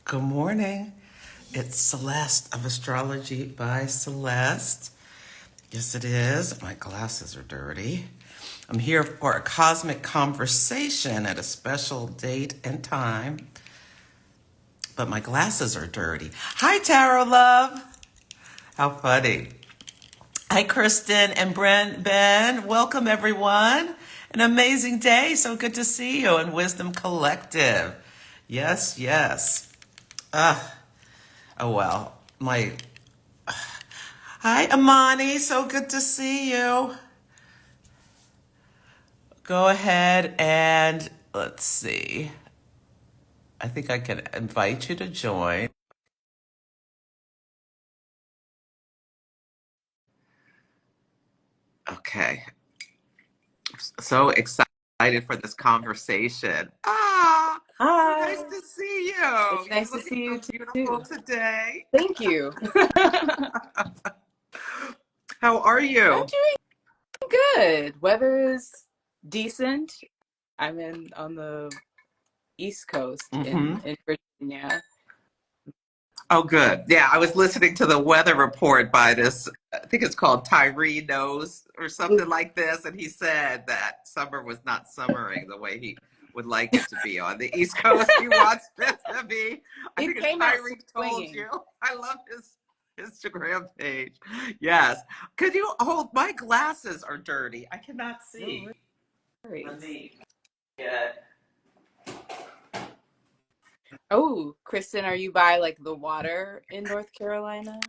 Good morning. It's Celeste of Astrology by Celeste. Yes, it is. My glasses are dirty. I'm here for a cosmic conversation at a special date and time, but my glasses are dirty. Hi, Tarot Love. How funny. Hi, Kristen and Ben. Welcome, everyone. An amazing day. So good to see you in Wisdom Collective. Yes, yes. Oh well, my hi Imani, so good to see you. Go ahead and let's see. I think I can invite you to join. Okay, so excited for this conversation. So nice Hi. to see you. It's You're nice to looking see so you beautiful too. today. Thank you. How are I'm you? doing good. Weather is decent. I'm in on the East Coast Mm-hmm. in Virginia. Oh, good. Yeah, I was listening to the weather report by this, I think it's called Tyree Knows or something like this, and he said that summer was not summering the way he would like it to be on the East Coast. He wants it to be. I It think it's came out Tyree told swinging. you. I love his Instagram page. Yes. Could you hold my glasses are dirty. I cannot No see. Let worries. me get Oh, Kristen, are you by like the water in North Carolina?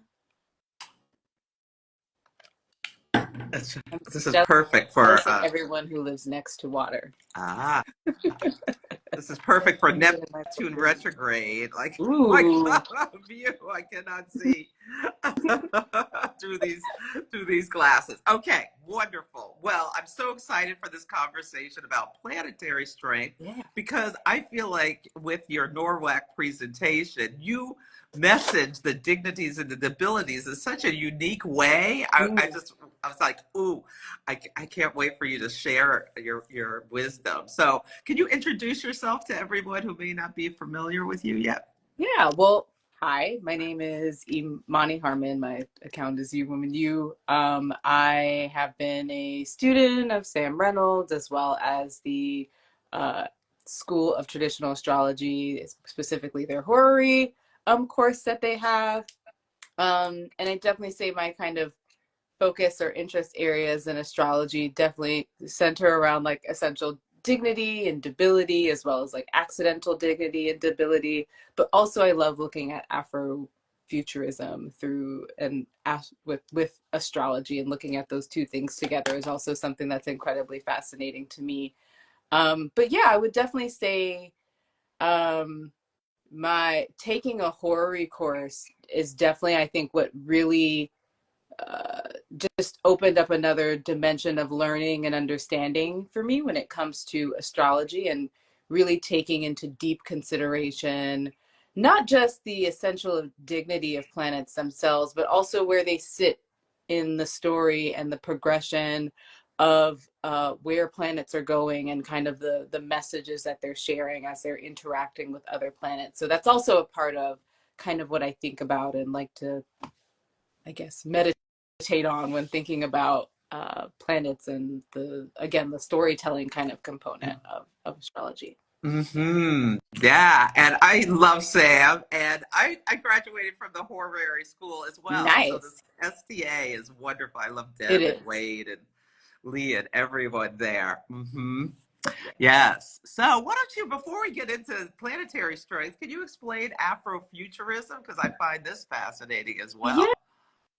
I'm this is perfect for jealous of everyone who lives next to water. ah this is perfect for Let me get in my Neptune focus. retrograde. Like, oh my Ooh. God, view I cannot see through these glasses. Okay, wonderful. Well, I'm so excited for this conversation about planetary strength Yeah. because I feel like with your NORWAC presentation, you message the dignities and the abilities in such a unique way. I was like, ooh, I can't wait for you to share your wisdom. So, can you introduce yourself to everyone who may not be familiar with you yet? Yeah, well, hi, my name is Imani Harmon. My account is You Woman You. I have been a student of Sam Reynolds as well as the uh, School of Traditional Astrology, specifically their Horary course that they have. And I definitely say my kind of focus or interest areas in astrology definitely center around like essential dignity and debility as well as like accidental dignity and debility, but also I love looking at Afrofuturism through and with astrology, and looking at those two things together is also something that's incredibly fascinating to me. But yeah, I would definitely say um my taking a horary course is definitely, I think, what really uh, just opened up another dimension of learning and understanding for me when it comes to astrology, and really taking into deep consideration not just the essential dignity of planets themselves, but also where they sit in the story and the progression of where planets are going, and kind of the messages that they're sharing as they're interacting with other planets. So that's also a part of kind of what I think about and like to, I guess, meditate on when thinking about planets and the storytelling kind of component of astrology. Yeah, and I love Sam, and I graduated from the Horary School as well. So Nice. this STA is wonderful. I love It Deb and is. Wade and Lee and everyone there. Yeah. Yes. So, why don't you, before we get into planetary strength, can you explain Afrofuturism? Because I find this fascinating as well.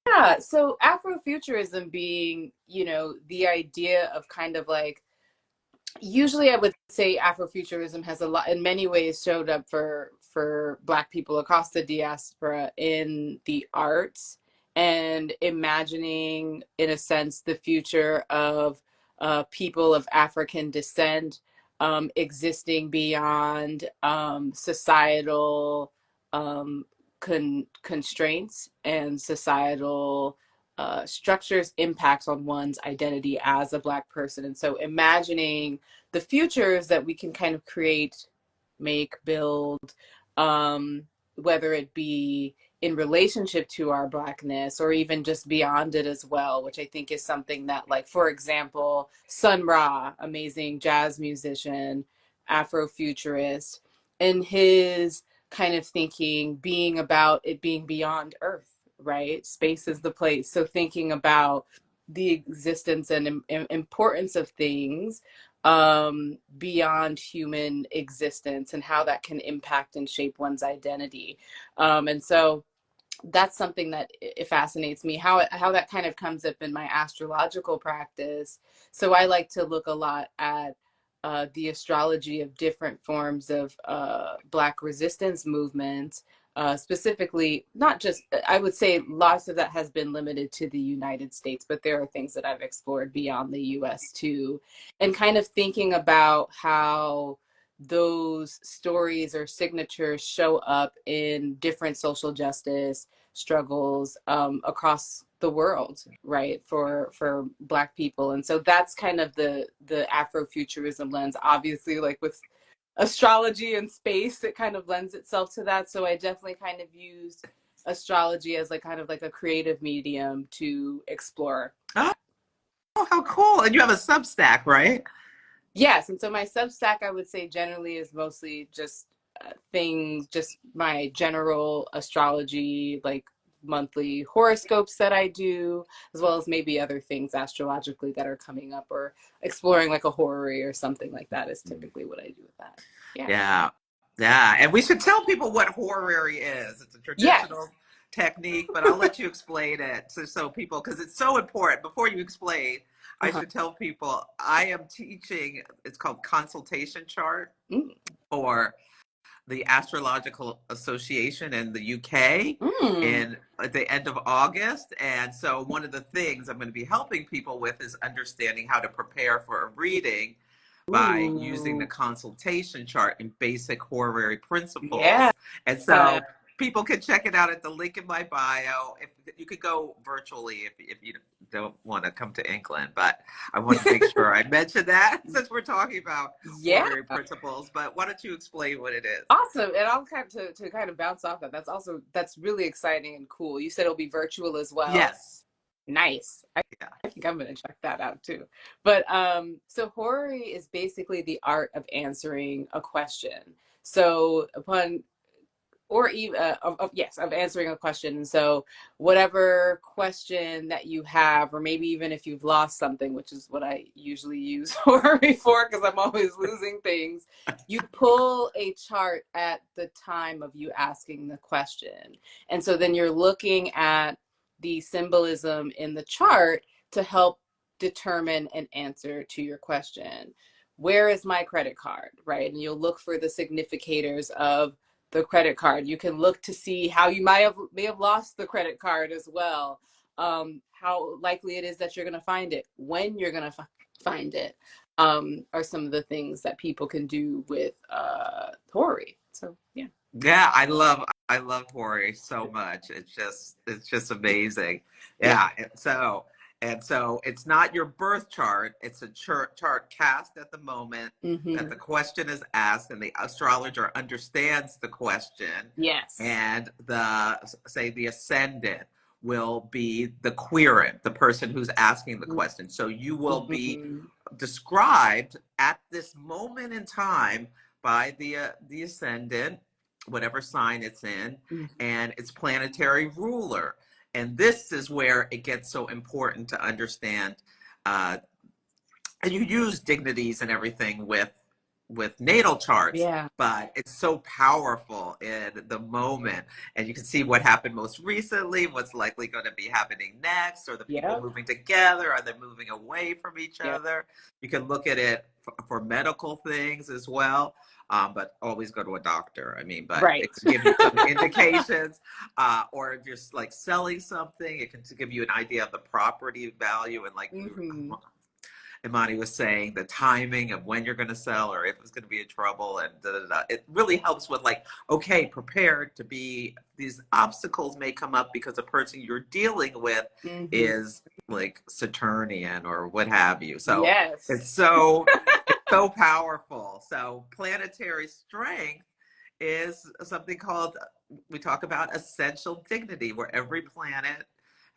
Yeah. So Afrofuturism being, the idea of kind of like, usually I would say Afrofuturism has a lot, in many ways, showed up for Black people across the diaspora in the arts, and imagining, in a sense, the future of people of African descent existing beyond societal um, constraints and societal structures impacts on one's identity as a Black person. And so imagining the futures that we can kind of create, make, build, um, whether it be in relationship to our Blackness or even just beyond it as well, which I think is something that, like, for example, Sun Ra, amazing jazz musician, Afrofuturist, and his kind of thinking being about it being beyond Earth, right? Space is the place. So thinking about the existence and importance of things beyond human existence and how that can impact and shape one's identity. And so that's something that it fascinates me, how that kind of comes up in my astrological practice. So I like to look a lot at the astrology of different forms of Black resistance movements, specifically, not just, I would say lots of that has been limited to the United States, but there are things that I've explored beyond the US too. And kind of thinking about how those stories or signatures show up in different social justice struggles across the world, right, for Black people. And so that's kind of the Afrofuturism lens. Obviously, like with astrology and space, it kind of lends itself to that. So I definitely kind of used astrology as like kind of like a creative medium to explore. Oh, how cool. And you have a Substack, right? Yes, and so my Substack, I would say generally is mostly just things, just my general astrology, like monthly horoscopes that I do, as well as maybe other things astrologically that are coming up, or exploring like a horary or something like that is typically what I do with that. Yeah. Yeah. Yeah. And we should tell people what horary is. It's a Yes. traditional technique, but I'll let you explain it so people, because it's so important. Before you explain, I Uh-huh. should tell people I am teaching, it's called consultation chart Mm. or the Astrological Association in the UK Mm. in at the end of August. And so one of the things I'm going to be helping people with is understanding how to prepare for a reading by using the Ooh. consultation chart and basic horary Yeah. principles. And so people can check it out at the link in my bio. If you could go virtually if you don't want to come to England, but I want to make sure I mention that since we're talking about Yeah. horary principles. But why don't you explain what it is? Awesome. And I'll kind of to kind of bounce off that. That's really exciting and cool. You said it'll be virtual as well. Yes. Nice. Yeah. I think I'm gonna check that out too. But so horary is basically the art of answering a question. So upon or even yes, of answering a question. So whatever question that you have, or maybe even if you've lost something, which is what I usually use horary for, because I'm always losing things, you pull a chart at the time of you asking the question. And so then you're looking at the symbolism in the chart to help determine an answer to your question. Where is my credit card, right? And you'll look for the significators of the credit card. You can look to see how you may have lost the credit card as well. How likely it is that you're going to find it, when you're going to find it, are some of the things that people can do with horary. So yeah. Yeah, I love horary so much. It's just amazing. Yeah. Yeah, and so it's not your birth chart. It's a chart cast at the moment that Mm-hmm. the question is asked, and the astrologer understands the question, Yes. and the ascendant will be the querent, the person who's asking the question. So you will be Mm-hmm. described at this moment in time by the ascendant, whatever sign it's in, and its planetary ruler. And this is where it gets so important to understand. Uh, and you use dignities and everything with natal charts, Yeah. but it's so powerful in the moment, and you can see what happened most recently, what's likely going to be happening next. Are the people Yep. moving together, are they moving away from each Yep. other? You can look at it for medical things as well, but always go to a doctor. I mean, but Right. it can give you some indications, or if you're like selling something, it can give you an idea of the property value, and like Mm-hmm. Imani was saying, the timing of when you're going to sell or if it's going to be in trouble, and da, da, da. It really helps with like, okay, prepared to be, these obstacles may come up because the person you're dealing with Mm-hmm. is like Saturnian or what have you. So Yes. it's so powerful. So planetary strength is something called, we talk about essential dignity, where every planet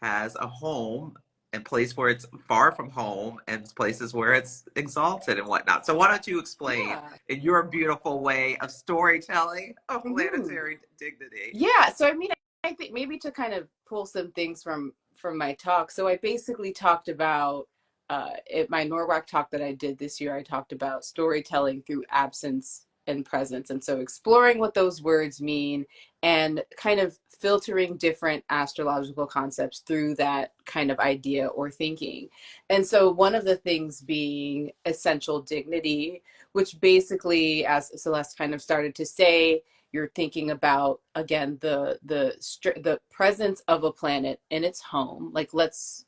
has a home and place where it's far from home and places where it's exalted and whatnot. So why don't you explain Yeah. in your beautiful way of storytelling of Mhm. planetary dignity? Yeah, so I mean, I think maybe to kind of pull some things from my talk. So I basically talked about my NORWAC talk that I did this year. I talked about storytelling through absence and presence, and so exploring what those words mean and kind of filtering different astrological concepts through that kind of idea or thinking. And so one of the things being essential dignity, which basically, as Celeste kind of started to say, you're thinking about again the presence of a planet in its home. Like let's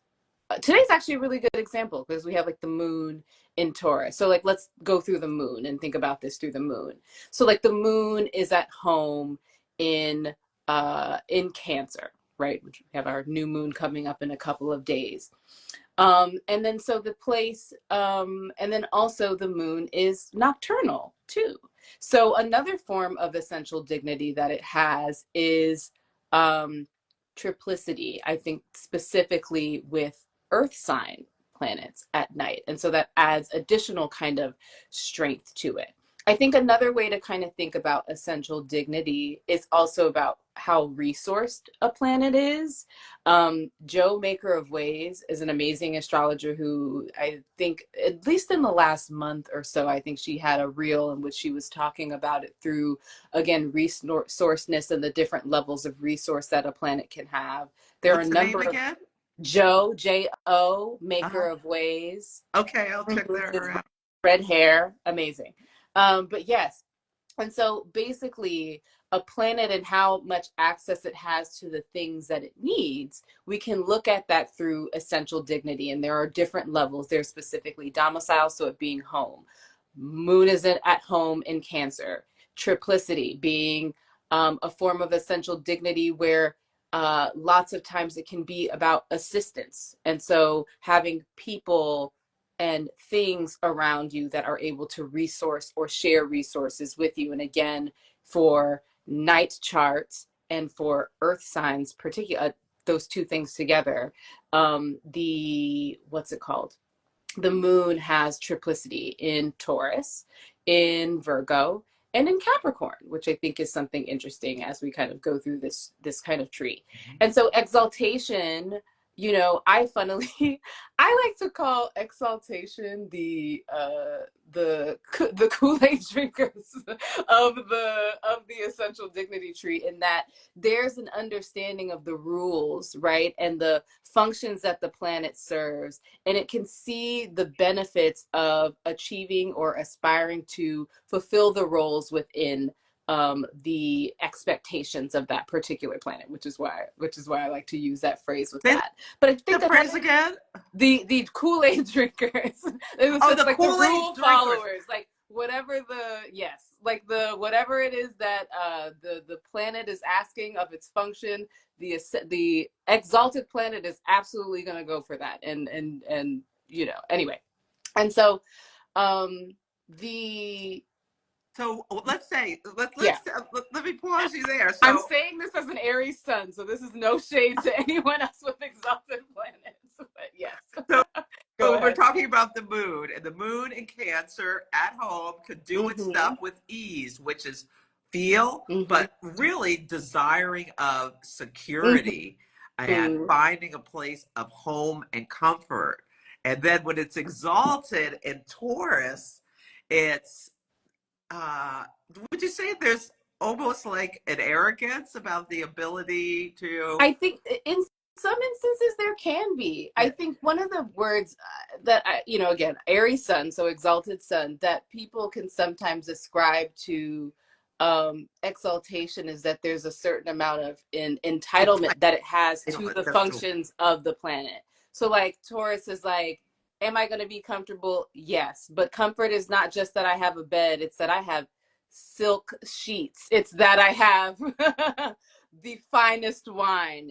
today's actually a really good example because we have like the moon in Taurus. So like let's go through the moon and think about this through the moon. So like the moon is at home in Cancer, right? Which we have our new moon coming up in a couple of days. And then so the place, and then also the moon is nocturnal too. So another form of essential dignity that it has is um, triplicity, I think specifically with earth sign planets at night. And so that adds additional kind of strength to it. I think another way to kind of think about essential dignity is also about how resourced a planet is. Joe Maker of Ways is an amazing astrologer who I think, at least in the last month or so, I think she had a reel in which she was talking about it through, again, resourceness and the different levels of resource that a planet can have. There are a What's the name number of again? Joe, J-O, Maker Uh-huh. of Ways, Okay, I'll check her out. red hair, amazing. But yes, and so basically, a planet and how much access it has to the things that it needs, we can look at that through essential dignity. And there are different levels. There's specifically domicile, so it being home. Moon is at home in Cancer. Triplicity being a form of essential dignity where lots of times it can be about assistance. And so having people and things around you that are able to resource or share resources with you. And again, for night charts and for earth signs, particular those two things together, the what's it called? The moon has triplicity in Taurus, in Virgo, and in Capricorn, which I think is something interesting as we kind of go through this kind of tree. And so exaltation, I funnily I like to call exaltation the Kool-Aid drinkers of the essential dignity tree, in that there's an understanding of the rules, right? And the functions that the planet serves, and it can see the benefits of achieving or aspiring to fulfill the roles within the expectations of that particular planet, which is why I like to use that phrase with Say that. But I the think phrase another again. the Kool-Aid drinkers, in the Oh, sense the like the Kool-Aid rule drinkers. followers, like whatever like the whatever it is that the planet is asking of its function, the exalted planet is absolutely going to go for that. And anyway, and so um the So let's say yeah, let me pause you there. I'm So saying this as an Aries sun, so this is no shade to anyone else with exalted planets, but yes. so Go we're ahead. talking about the moon, and the moon in Cancer at home could do its Mm-hmm. stuff with ease, which is feel, Mm-hmm. but really desiring of security and Mm-hmm. finding a place of home and comfort. And then when it's exalted in Taurus, it's uh, would you say there's almost like an arrogance about the ability to? I think in some instances there can be. I Yeah, think one of the words that again, Aries sun, so exalted sun, that people can sometimes ascribe to exaltation is that there's a certain amount of entitlement that it has to the that's true. functions of the planet. So like Taurus is like, am I going to be comfortable? Yes, but comfort is not just that I have a bed; it's that I have silk sheets. It's that I have the finest wine.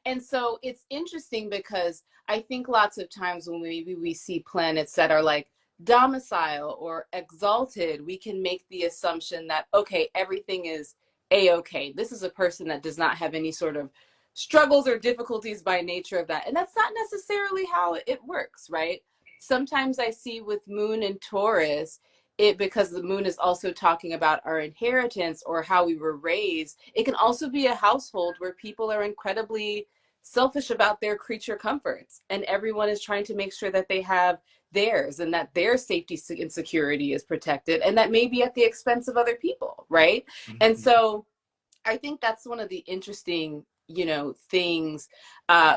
And so it's interesting because I think lots of times when maybe we see planets that are like domicile or exalted, we can make the assumption that, okay, everything is a-okay. This is a person that does not have any sort of struggles or difficulties by nature of that. And that's not necessarily how it works, right? Sometimes I see with moon and Taurus, it, because the moon is also talking about our inheritance or how we were raised, it can also be a household where people are incredibly selfish about their creature comforts, and everyone is trying to make sure that they have theirs and that their safety and security is protected, and that may be at the expense of other people, right? And Mhm. so I think that's one of the interesting, things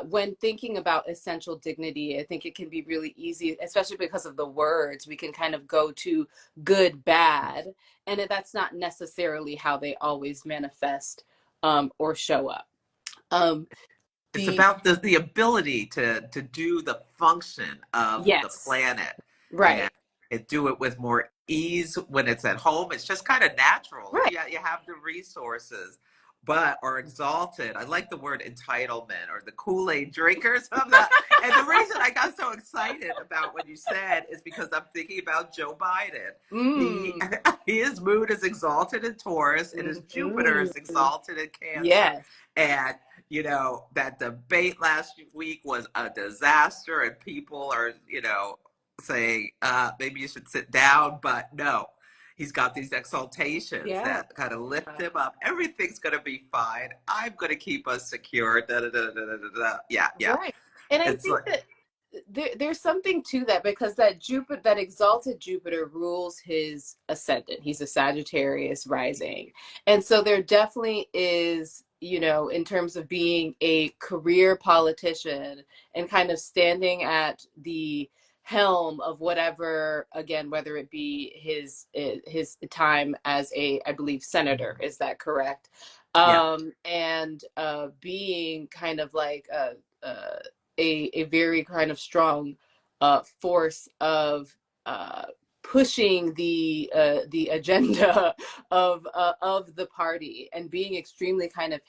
when thinking about essential dignity. I think it can be really easy, especially because of the words. We can kind of go to good, bad, and that's not necessarily how they always manifest or show up. Um, It's the about the ability to do the function of the Yes, planet and right, do it with more ease when it's at home. It's just kind of natural. right. Yeah, you have the resources, but are exalted. I like the word entitlement or the Kool-Aid drinkers of that. And the reason I got so excited about what you said is because I'm thinking about Joe Biden. He Mm. his moon is exalted in Taurus and his Jupiter Hmm. is exalted in Cancer. Yes. And that debate last week was a disaster, and people are, saying maybe you should sit down, but no, he's got these exaltations Yeah. that kind of lift him up. Everything's going to be fine. I'm going to keep us secure. Da, da, da, da, da, da, da. Yeah, yeah. Right. And I It's think like, that there's something to that, because that Jupiter, that exalted Jupiter rules his ascendant. He's a Sagittarius rising. And so there definitely is, in terms of being a career politician and kind of standing at the helm of whatever, again, whether it be his time as a, I believe, senator, is that correct? yeah. And being kind of like uh, a very kind of strong force of uh, pushing the agenda of the party, and being extremely kind of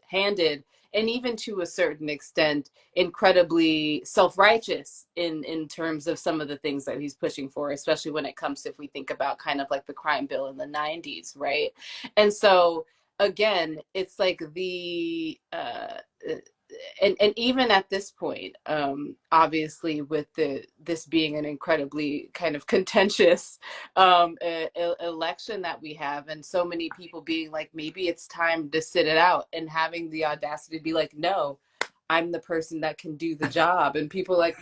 handed, and even to a certain extent incredibly self-righteous in terms of some of the things that he's pushing for, especially when it comes to, if we think about kind of like the crime bill in the 90s, right? And so again, it's like the and even at this point, obviously with this being an incredibly kind of contentious election that we have, and so many people being like, maybe it's time to sit it out, and having the audacity to be like, no, I'm the person that can do the job, and people like,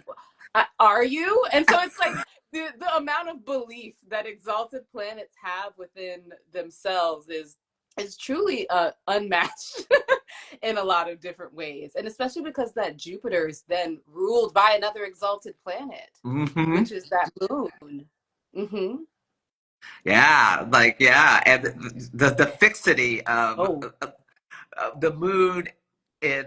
are you? And so it's like the amount of belief that exalted planets have within themselves is truly unmatched in a lot of different ways. And especially because that Jupiter is then ruled by another exalted planet, Hmm. which is that moon. Mm-hmm. Yeah, like, yeah. And the fixity Oh. of the moon in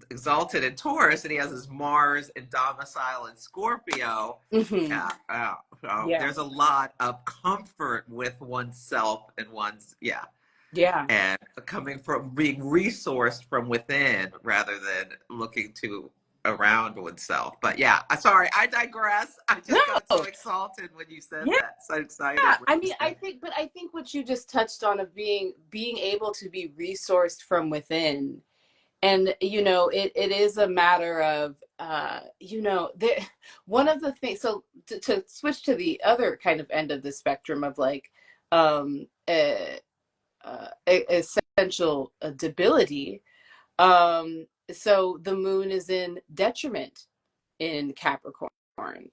exalted in Taurus, and he has his Mars in domicile in Scorpio. Mm-hmm. Yeah, so Yeah. there's a lot of comfort with oneself and one's, yeah, Yeah. and coming from being resourced from within rather than looking to around oneself. But yeah, I'm sorry, I digress. I just got so No. excited when you said Yeah. that. So excited when I you mean, said. I think what you just touched on of being able to be resourced from within. And it is a matter of one of the things, so to switch to the other kind of end of the spectrum of like um uh, essential debility. So the moon is in detriment in Capricorn,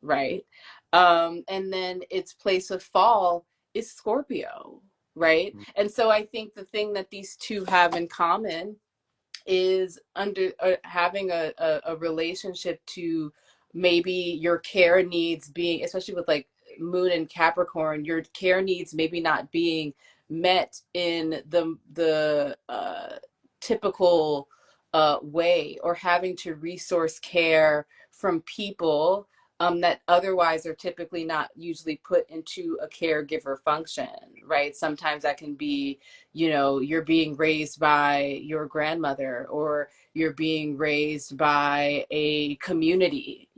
right? And then its place of fall is Scorpio, right? And so I think the thing that these two have in common is under having a relationship to maybe your care needs being, especially with like moon and Capricorn, your care needs maybe not being met in the typical way, or having to resource care from people that otherwise are typically not usually put into a caregiver function, right? Sometimes that can be, you're being raised by your grandmother, or you're being raised by a community,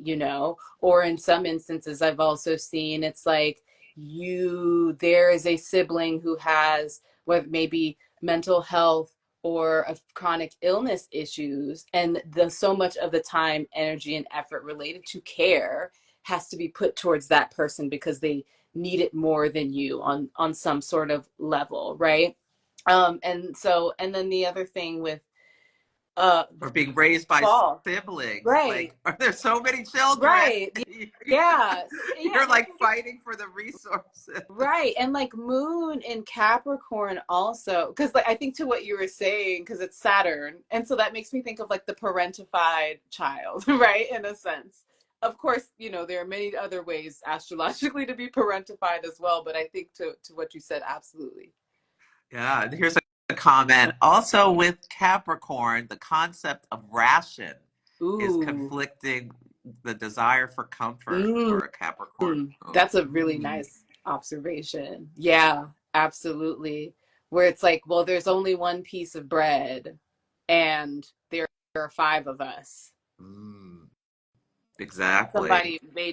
or in some instances I've also seen it's like there is a sibling who has what maybe mental health or of chronic illness issues, and so much of the time, energy, and effort related to care has to be put towards that person because they need it more than you on some sort of level, right? And then the other thing with the Or being raised by fall, siblings. right, Like, are there so many children? right, yeah, yeah, You're and I like think it's fighting for the resources. right. And like moon in Capricorn also, because like I think to what you were saying, because it's Saturn. And so that makes me think of like the parentified child, right? In a sense. Of course, there are many other ways astrologically to be parentified as well, but I think to what you said, absolutely. Yeah, here's a comment. Also, with Capricorn, the concept of ration is Ooh. conflicting the desire for comfort Mm, for a Capricorn. Oh, that's a really nice observation. Yeah, absolutely. Where it's like, well, there's only one piece of bread and there are five of us. mm, exactly. Somebody may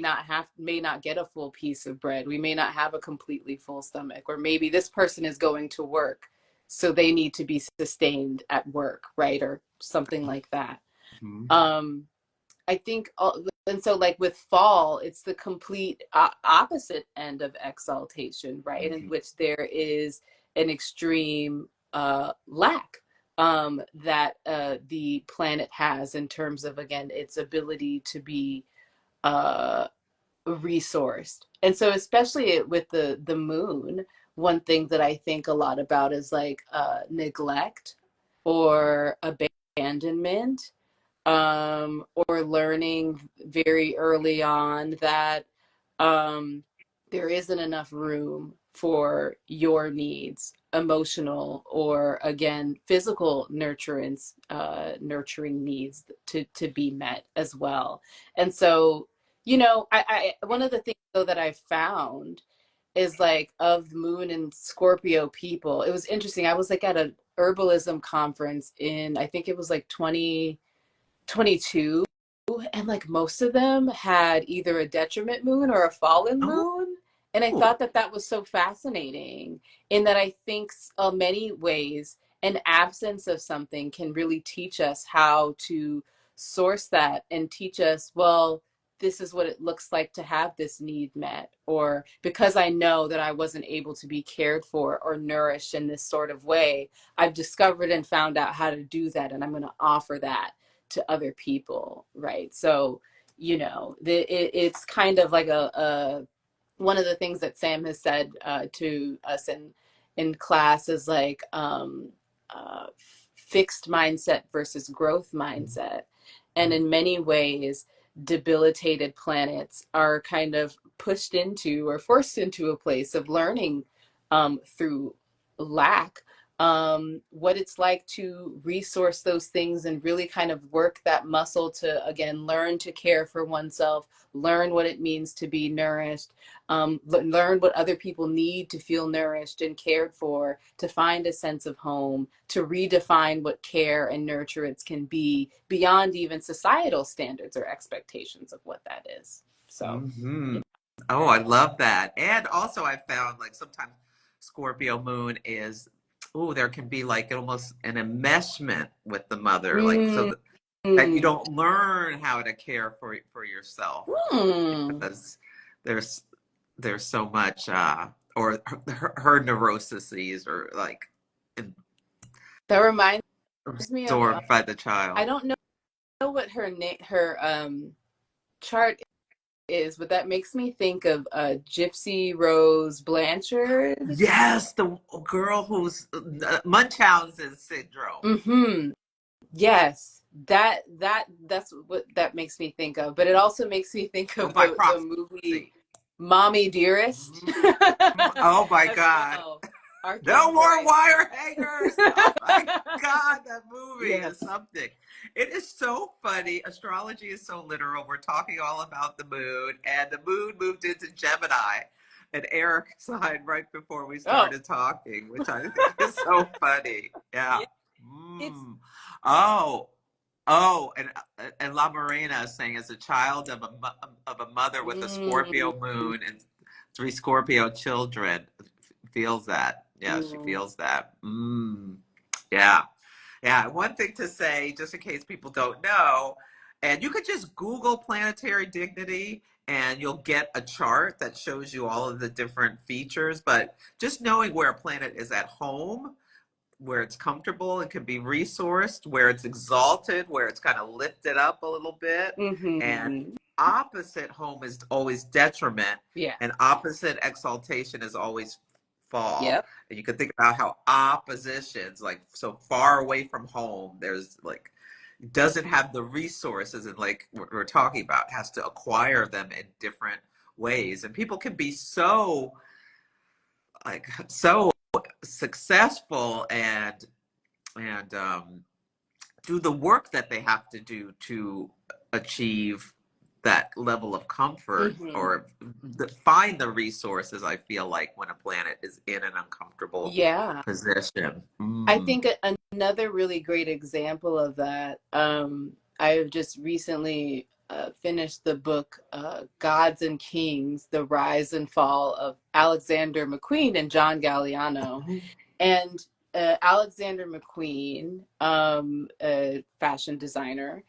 not get a full piece of bread. We may not have a completely full stomach, or maybe this person is going to work, so they need to be sustained at work, right? Or something like that. Mhm. Um, I think, and so like with fall, it's the complete opposite end of exaltation, right? In Mhm. which there is an extreme lack that the planet has in terms of, again, its ability to be uh, resourced. And so, especially with the moon, one thing that I think a lot about is like neglect or abandonment, or learning very early on that um, there isn't enough room for your needs, emotional or again physical nurturing needs to be met as well. And so, I one of the things though that I found is like of moon and Scorpio people. It was interesting. I was like at a herbalism conference in, I think it was like 2022, and like most of them had either a detriment moon or a fallen moon. And I Oh, thought that that was so fascinating, in that I think many ways an absence of something can really teach us how to source that and teach us, well, this is what it looks like to have this need met, or because I know that I wasn't able to be cared for or nourished in this sort of way, I've discovered and found out how to do that, and I'm going to offer that to other people, right? So, it's kind of like a one of the things that Sam has said to us in class is like uh, fixed mindset versus growth mindset, and in many ways, debilitated planets are kind of pushed into or forced into a place of learning through lack, what it's like to resource those things and really kind of work that muscle to, again, learn to care for oneself, learn what it means to be nourished, learn what other people need to feel nourished and cared for, to find a sense of home, to redefine what care and nurturance can be beyond even societal standards or expectations of what that is. So, hmm oh, I love that. And also, I found like sometimes Scorpio moon is, oh, there can be like almost an enmeshment with the mother, like mm, that you mm, don't learn how to care for yourself mm. because there's there's so much or her neuroses or like That reminds me of absorbed by the I child. don't know what her chart is, but that makes me think of Gypsy Rose Blanchard. Yes, the girl who's Munchausen's syndrome. Mm-hmm. Yes, that's what that makes me think of. But it also makes me think Or of by the movie proxy. Mommy Dearest Mhm. Oh my as God. well. Arcane No more voice. wire hangers. Oh my God, that movie is Yes. something. It is so funny. Astrology is so literal. We're talking all about the moon, and the moon moved into Gemini. And Eric signed right before we Oh. started talking, which I think is so funny. Yeah. Yeah. It's Mm. Oh, oh, and La Morena is saying, as a child of a mother with a mm, Scorpio moon and three Scorpio children, feels that. Yeah, she mm, feels that. Yeah. Yeah. One thing to say, just in case people don't know, and you could just Google planetary dignity and you'll get a chart that shows you all of the different features. But just knowing where a planet is at home, where it's comfortable and can be resourced, where it's exalted, where it's kind of lifted up a little bit, and mm-hmm. opposite home is always detriment, Yeah. and opposite exaltation is always fall. Yep. And you can think about how oppositions, like so far away from home, there's like doesn't have the resources, and like we're talking about, has to acquire them in different ways. And people can be so so successful and do the work that they have to do to achieve that level of comfort Mm-hmm. or find the resources. I feel like when a planet is in an uncomfortable Yeah. position. I think another really great example of that, I've just recently finished the book Gods and Kings, The Rise and Fall of Alexander McQueen and John Galliano. And Alexander McQueen, a fashion designer,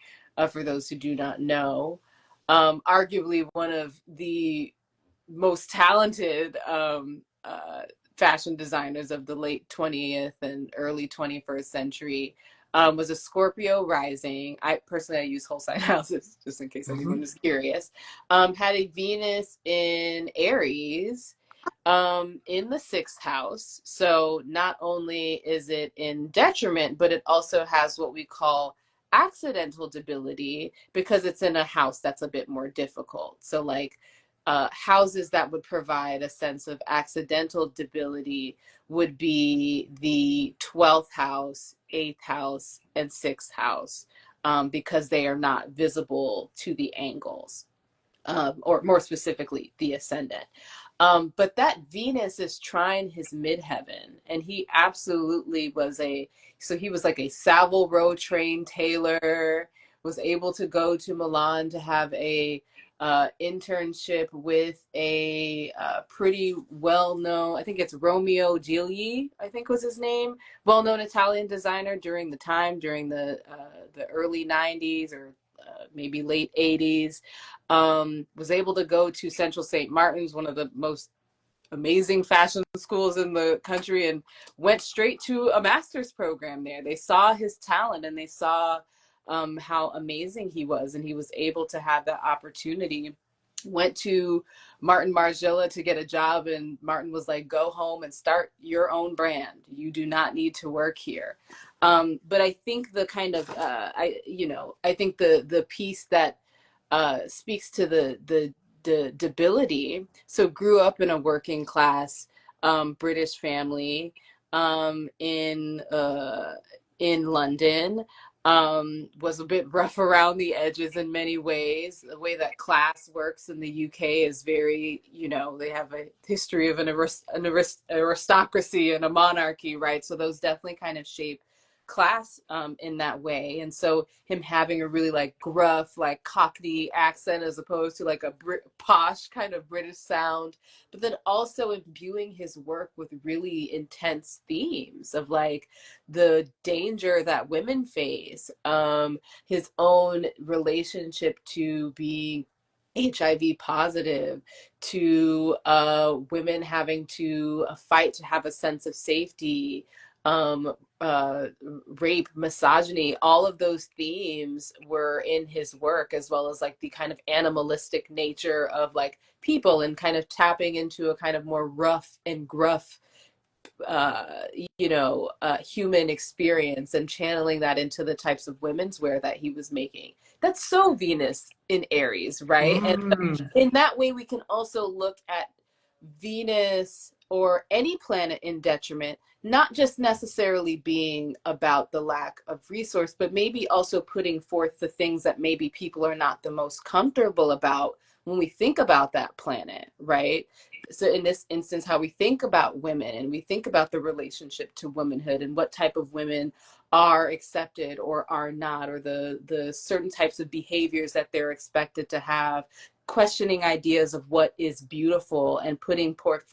for those who do not know, arguably one of the most talented fashion designers of the late 20th and early 21st century, was a Scorpio rising. I personally, I use whole sign houses just in case anyone is curious. Had a Venus in Aries in the sixth house. So not only is it in detriment, but it also has what we call accidental debility because it's in a house that's a bit more difficult. So like houses that would provide a sense of accidental debility would be the 12th house, 8th house, and 6th house, because they are not visible to the angles, or more specifically, the ascendant. But that Venus is trying his midheaven, and he absolutely so he was like a Savile Row trained tailor, was able to go to Milan to have a internship with a pretty well-known, I think it's Romeo Gigli, I think was his name, well-known Italian designer during the early 90s or maybe late 80s. Was able to go to Central St. Martin's, one of the most amazing fashion schools in the country, and went straight to a master's program there. They saw his talent and they saw how amazing he was, and he was able to have that opportunity. Went to Martin Margiela to get a job, and Martin was like, go home and start your own brand. You do not need to work here. But I think the kind of I think the piece that speaks to the debility. So grew up in a working class British family, in London. Was a bit rough around the edges in many ways. The way that class works in the UK is very, they have a history of an aristocracy and a monarchy, right? So those definitely kind of shape class in that way. And so him having a really like gruff, like Cockney accent as opposed to like a posh kind of British sound, but then also imbuing his work with really intense themes of like the danger that women face, his own relationship to being HIV positive, to women having to fight to have a sense of safety, um, rape, misogyny, all of those themes were in his work, as well as like the kind of animalistic nature of like people and kind of tapping into a kind of more rough and gruff, uh, human experience and channeling that into the types of women's wear that he was making. That's so Venus in Aries, right? And Mm-hmm. in that way, we can also look at Venus or any planet in detriment, not just necessarily being about the lack of resource, but maybe also putting forth the things that maybe people are not the most comfortable about when we think about that planet, right? So in this instance, how we think about women and we think about the relationship to womanhood and what type of women are accepted or are not, or the certain types of behaviors that they're expected to have, questioning ideas of what is beautiful and putting forth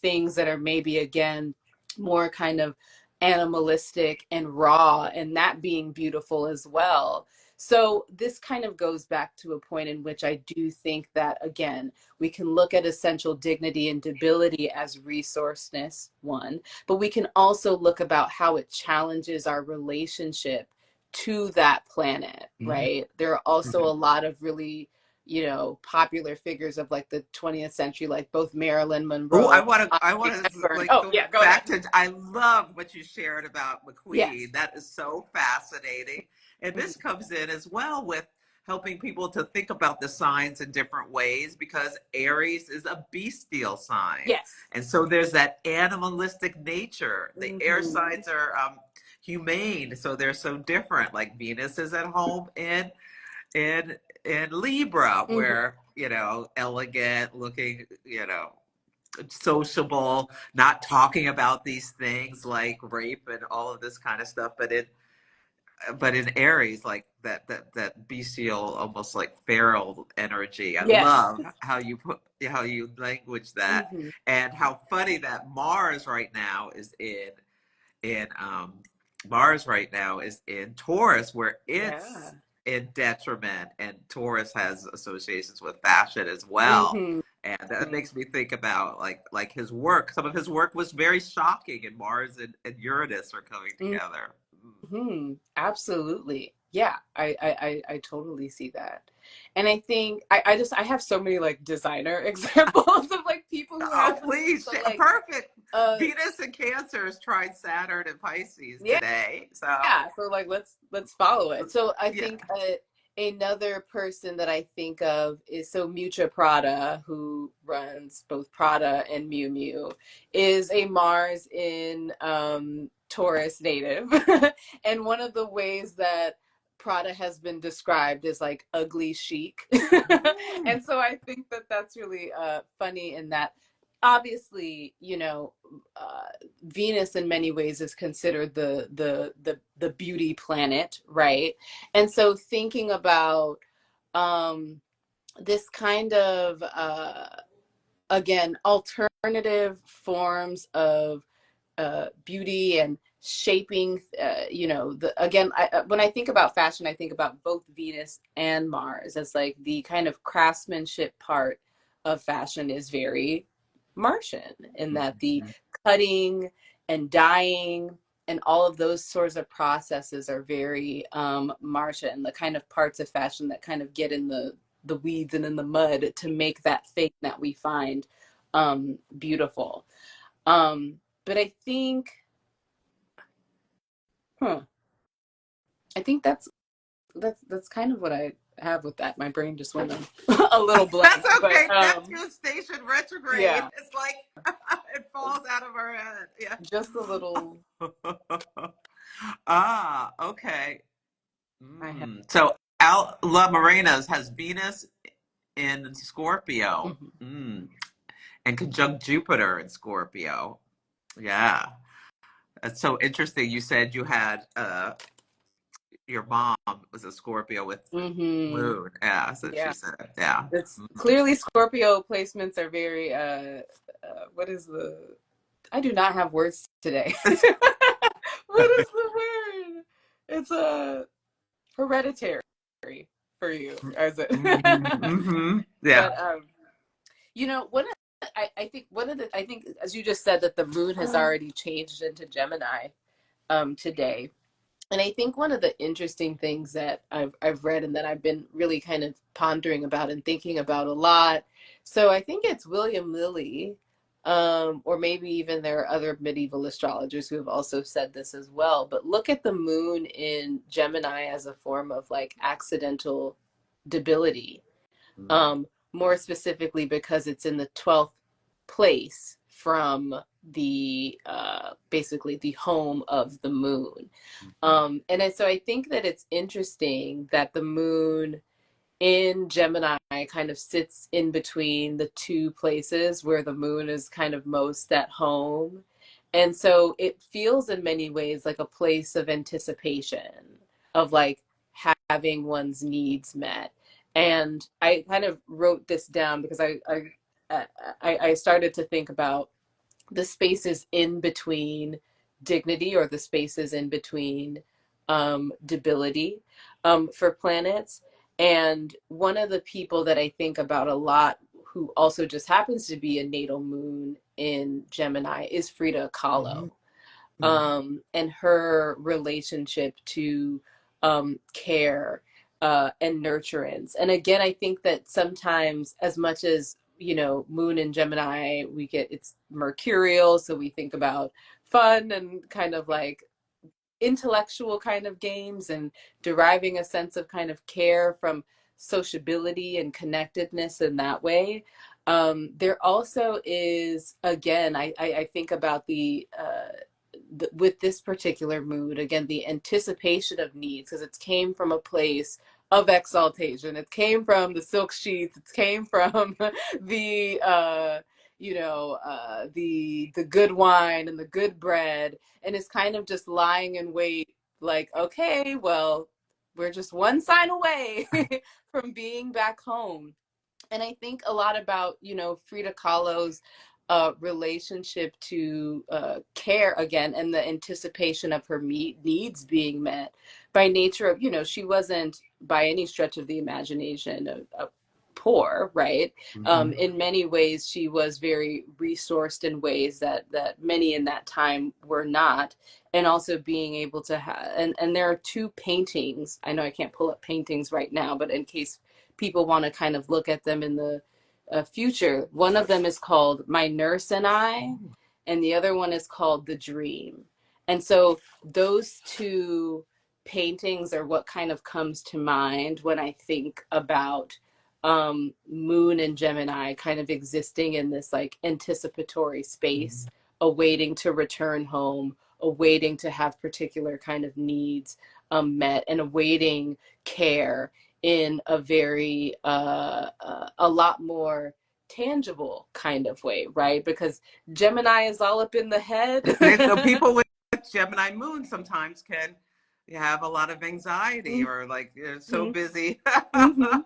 things that are maybe again more kind of animalistic and raw, and that being beautiful as well. So this kind of goes back to a point in which I do think that, again, we can look at essential dignity and debility as resourceness, one, but we can also look about how it challenges our relationship to that planet, right? There are also a lot of really, popular figures of like the 20th century, like both Marilyn Oh, Monroe, I Audrey want to Hepburn. like Oh, go yeah, go back ahead. to. I love what you shared about Yes. McQueen. That is so fascinating, and Mhm. this comes in as well with helping people to think about the signs in different ways because Aries is a bestial sign, Yes. and so there's that animalistic nature. The air Hmm. signs are humane, so they're so different. Like Venus is at home in in Libra, Hmm. where elegant looking, sociable, not talking about these things like rape and all of this kind of stuff, but in Aries, like that bestial, almost like feral energy. I Yes. love how you language that, Hmm. and how funny that in Mars right now is in Taurus, where Yeah. it's in detriment, and Taurus has associations with fashion as well. Hmm. And that makes me think about like his work. Some of his work was very shocking, and Mars and Uranus are coming together. Hmm. Absolutely. Yeah, I totally see that. And I think I have so many like designer examples of like people who Oh, have this, please, but like perfect. uh Venus and Cancer is tried Saturn and Pisces yeah, today. So, yeah, so like let's follow it. So I yeah. think another person that I think of is so Miuccia Prada, who runs both Prada and Miu Miu, is a Mars in Taurus native, and one of the ways that Prada has been described is like ugly chic, Mm. and so I think that that's really funny in that obviously, Venus in many ways is considered the beauty planet, right? And so thinking about um, this kind of again alternative forms of beauty and shaping, when I think about fashion, I think about both Venus and Mars as like the kind of craftsmanship part of fashion is very Martian, in that the cutting and dyeing and all of those sorts of processes are very Martian, the kind of parts of fashion that kind of get in the weeds and in the mud to make that thing that we find beautiful. But I think, huh, I think that's kind of what I have with that. My brain just went a little That's blank, but okay. Neptune station retrograde. yeah, It's like it falls out of our head. just a little. Yeah. Okay. I have. So Al La Morena's has Venus in Scorpio. Mhm. And conjunct Jupiter in Scorpio. Yeah. That's so interesting. You said you had your mom was a Scorpio with Mhm. moon. Yeah, so she Yeah, said, yeah. it's clearly Scorpio placements are very. What is the? I do not have words today. What is the word? It's a hereditary for you, is it? Yeah. But one of I think one of the I think as you just said that the moon has already changed into Gemini today. And I think one of the interesting things that I've read and that I've been really kind of pondering about and thinking about a lot. So I think it's William Lilly, or maybe even there are other medieval astrologers who have also said this as well. But look at the moon in Gemini as a form of like accidental debility, more specifically because it's in the 12th place from the basically the home of the moon. So I think that it's interesting that the moon in Gemini kind of sits in between the two places where the moon is kind of most at home. And so it feels in many ways like a place of anticipation, of like having one's needs met. And I kind of wrote this down because I started to think about the spaces in between dignity, or the spaces in between debility for planets. And one of the people that I think about a lot, who also just happens to be a natal moon in Gemini, is Frida Kahlo. And her relationship to care and nurturance. And again, I think that sometimes, as much as, you know, moon in Gemini, we get, it's mercurial, so we think about fun and kind of like intellectual kind of games and deriving a sense of kind of care from sociability and connectedness in that way. There also is, again, I think about with this particular mood, again, the anticipation of needs, because it came from a place of exaltation. It came from the silk sheets. It came from the the good wine and the good bread, and it's kind of just lying in wait, like, okay, well, we're just one sign away from being back home. And I think a lot about, you know, Frida Kahlo's relationship to care, again, and the anticipation of her needs being met, by nature of, you know, she wasn't by any stretch of the imagination poor, right? In many ways, she was very resourced in ways that many in that time were not. And also being able to have, and there are two paintings. I know I can't pull up paintings right now, but in case people want to kind of look at them in the future. One of them is called My Nurse and I, and the other one is called The Dream. And so those two paintings are what kind of comes to mind when I think about Moon and Gemini kind of existing in this like anticipatory space, awaiting to return home, awaiting to have particular kind of needs met, and awaiting care in a very a lot more tangible kind of way, right? Because Gemini is all up in the head. The people with Gemini moon sometimes can have a lot of anxiety, or like they're so busy Mm-hmm.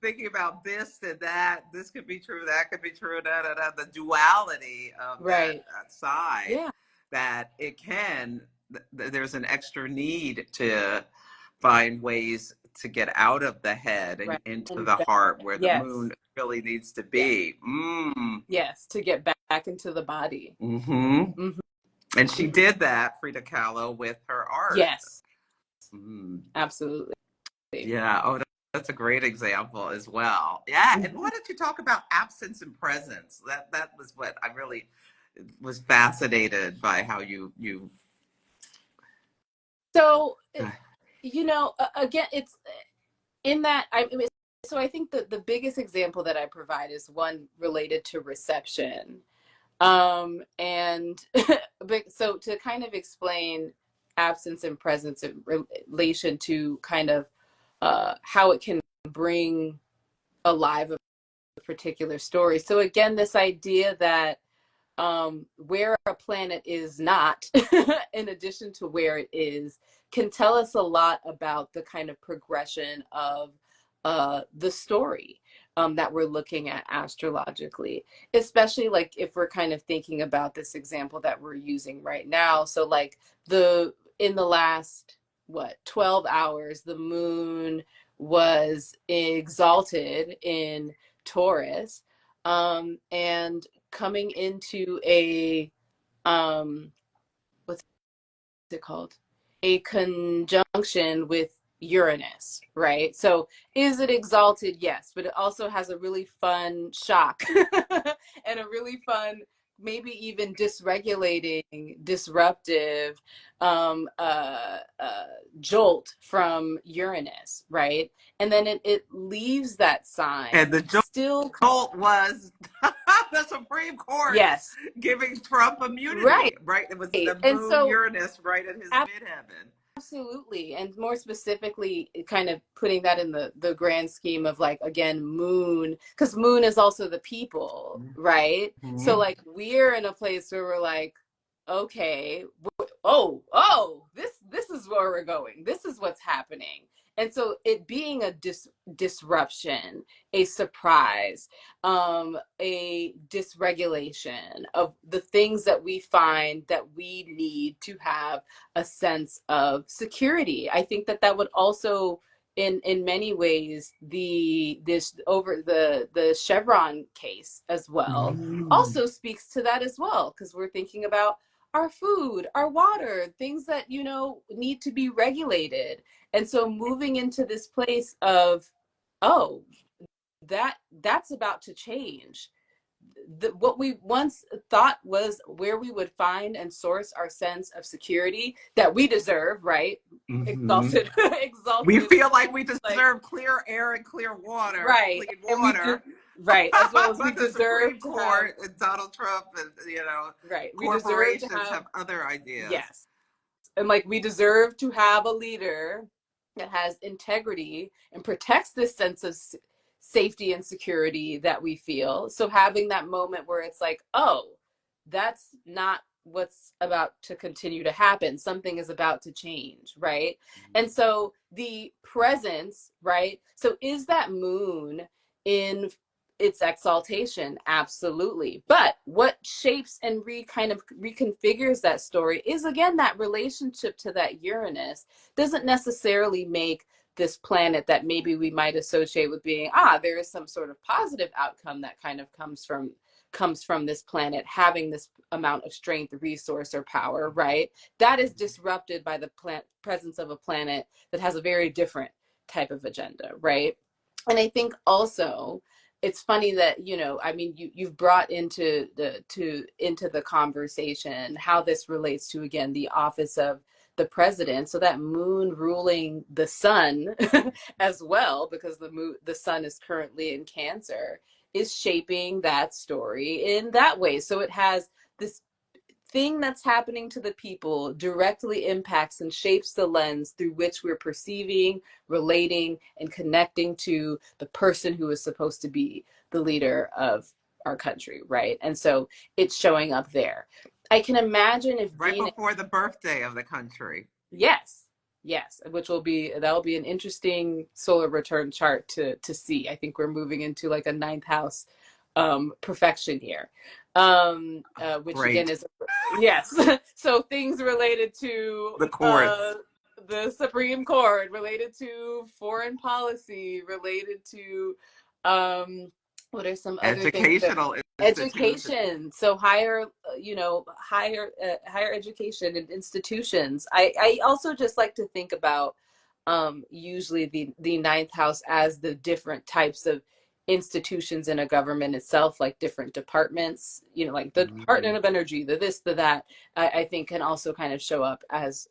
thinking about this and that. This could be true, that could be true, the duality of Right. that side, Yeah. that it can, there's an extra need to find ways to get out of the head and Right. into And the heart, where the yes. moon really needs to Yes. be. Yes. To get back into the body. Mm-hmm. Mm-hmm. And she did that, Frida Kahlo, with her art. Yes. Mm. Absolutely. Yeah. Oh, that's a great example as well. Yeah. And Mm-hmm. why don't you talk about absence and presence? That was what I really was fascinated by, how you. So, you know, again, it's in that, I mean, so I think that the biggest example that I provide is one related to reception. And but so to kind of explain absence and presence in relation to kind of how it can bring alive a particular story. So again, this idea that where a planet is not, in addition to where it is, can tell us a lot about the kind of progression of the story that we're looking at astrologically, especially like if we're kind of thinking about this example that we're using right now. So like in the last, what, 12 hours, the moon was exalted in Taurus, and coming into a what's it called, a conjunction with Uranus, right? So is it exalted? Yes, but it also has a really fun shock and a really fun, maybe even dysregulating, disruptive jolt from Uranus, right? And then it leaves that And sign the still. jolt was the Supreme Court Yes, giving Trump right. immunity, right? It was the And moon so Uranus right in his midheaven. absolutely. And more specifically, kind of putting that in the grand scheme of like, again, moon, because moon is also the people, right? So Mm-hmm. like we're in a place where we're like, okay, this is where we're going. This is what's happening. And so it being a disruption, a surprise, a dysregulation of the things that we find that we need to have a sense of security. I think that that would also in many ways this over the Chevron case as well Mm-hmm. also speaks to that as well, because we're thinking about our food, our water, things that need to be regulated. And so moving into this place of, oh, that's about to change. What we once thought was where we would find and source our sense of security that we deserve, right? Mm-hmm. Exalted, We exalted, feel like we like, deserve clear air and clear water, right. clean And water. right, as well as we But the deserve Supreme to have, Court and Donald Trump and right. We deserve to corporations have, have other ideas. yes. And like we deserve to have a leader that has integrity and protects this sense of safety and security that we feel. So having that moment where it's like, oh, that's not what's about to continue to happen. Something is about to change, right? And so the presence, right? So is that moon in its exaltation? Absolutely. But what shapes and kind of reconfigures that story is, again, that relationship to that Uranus. Doesn't necessarily make this planet that maybe we might associate with being, there is some sort of positive outcome that kind of comes from this planet having this amount of strength, resource, or power, right? That is disrupted by the presence of a planet that has a very different type of agenda, right? And I think also it's funny that I mean, you've brought into the conversation how this relates to, again, the office of the president. So that moon ruling the sun as well, because the sun is currently in Cancer, is shaping that story in that way. So it has this thing that's happening to the people directly impacts and shapes the lens through which we're perceiving, relating, and connecting to the person who is supposed to be the leader of our country, right? And so it's showing up there. I can imagine if Right Venus, before the birthday of the country. yes, yes, which that'll be an interesting solar return chart to see. I think we're moving into like a ninth house perfection here, which again Great. is, yes. So things related to The courts. the Supreme Court, related to foreign policy, related to what are some other things that, Educational institutions. education, so higher higher education and institutions. I also just like to think about usually the ninth house as the different types of institutions in a government itself, like different departments, like the Mm-hmm. Department of Energy, the this, the that. I think can also kind of show up as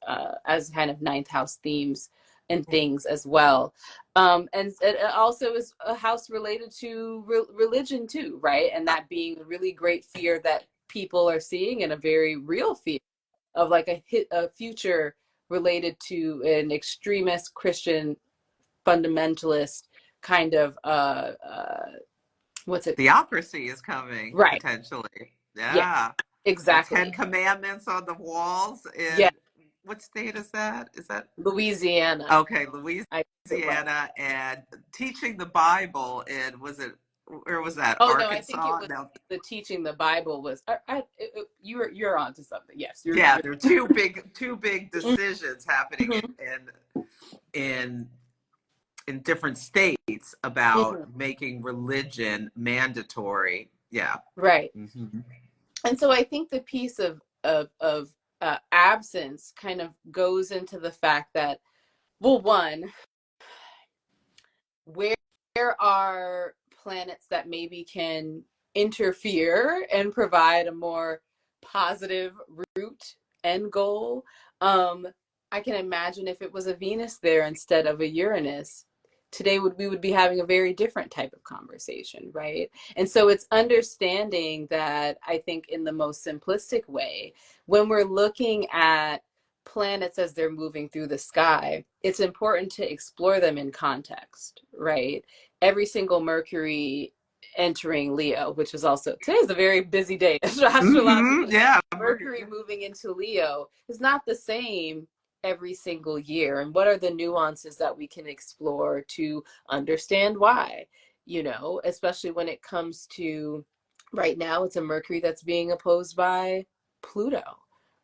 kind of ninth house themes and things as well. And it also is a house related to religion too, right? And that being a really great fear that people are seeing, and a very real fear of like a future related to an extremist Christian fundamentalist kind of what's it, Theocracy is coming right? potentially. Yeah, Yeah. The Ten exactly. Commandments on the walls Yeah, in what state is that? Is that Louisiana. okay, I think it was. Louisiana, and teaching the Bible in, was it, where was that? Oh no, I think it Arkansas? was No. the teaching the Bible was. You're onto something. Yes, Yeah, you're. there are two big decisions happening Mhm, in in different states about mhm. making religion mandatory. Yeah. Right. Mm-hmm. And so I think the piece of absence kind of goes into the fact that, well, one, where are planets that maybe can interfere and provide a more positive route end goal? I can imagine if it was a Venus there instead of a Uranus, today we would be having a very different type of conversation, right? And so it's understanding that, I think, in the most simplistic way, when we're looking at planets as they're moving through the sky, it's important to explore them in context, right? Every single Mercury entering Leo, which is also, today's a very busy day astrologically. Yeah. Mercury moving into Leo is not the same every single year. And what are the nuances that we can explore to understand why? You know, especially when it comes to, right now, it's a Mercury that's being opposed by Pluto,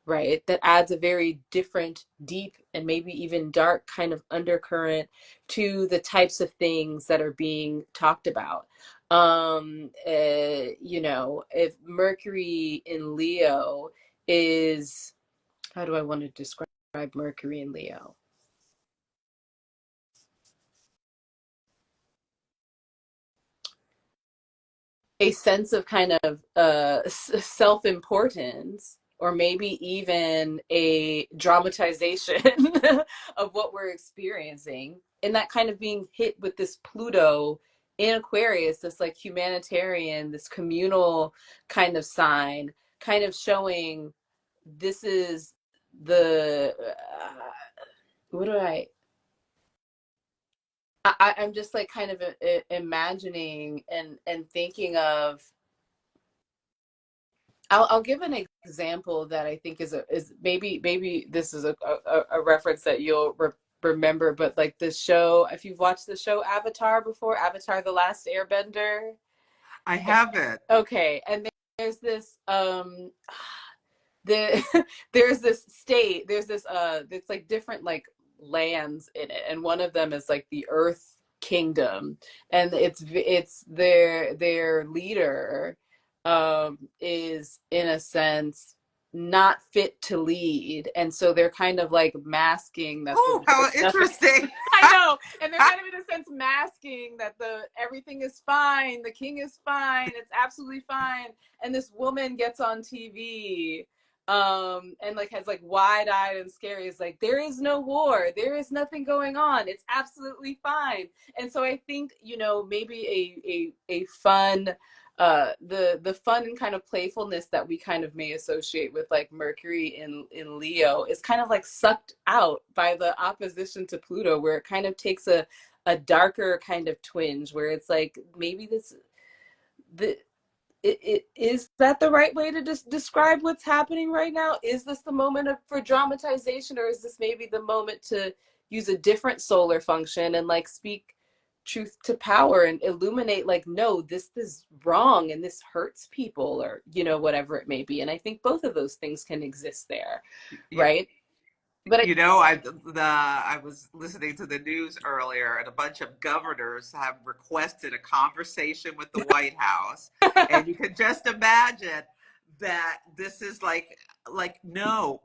right? That adds a very different, deep, and maybe even dark kind of undercurrent to the types of things that are being talked about. You know, if Mercury in Leo is, how do I want to describe Mercury in Leo? A sense of kind of self-importance, or maybe even a dramatization of what we're experiencing, and that kind of being hit with this Pluto in Aquarius, this like humanitarian, this communal kind of sign, kind of showing this is the what do I'm just like kind of imagining and thinking of. I'll give an example that I think is maybe this is a reference that you'll remember, but like this show, if you've watched the show Avatar before, Avatar: The Last Airbender. I haven't. Okay, and there's this the there's this state, there's this it's like different like lands in it, and one of them is like the Earth Kingdom, and it's their leader is in a sense not fit to lead, and so they're kind of like masking that Oh, how interesting. I know, and they're kind of in a sense masking that the everything is fine, the king is fine, it's absolutely fine, and this woman gets on TV and like has like wide-eyed and scary, is like, there is no war, there is nothing going on, it's absolutely fine. And so I think, you know, maybe a fun the fun and kind of playfulness that we kind of may associate with like Mercury in Leo is kind of like sucked out by the opposition to Pluto, where it kind of takes a darker kind of twinge, where it's like, maybe this the is that the right way to describe what's happening right now? Is this the moment for dramatization, or is this maybe the moment to use a different solar function and like speak truth to power and illuminate, like, no, this is wrong and this hurts people, or, you know, whatever it may be. And I think both of those things can exist there, Yeah. right? But You know, I was listening to the news earlier, and a bunch of governors have requested a conversation with the White House, and you can just imagine that this is like no,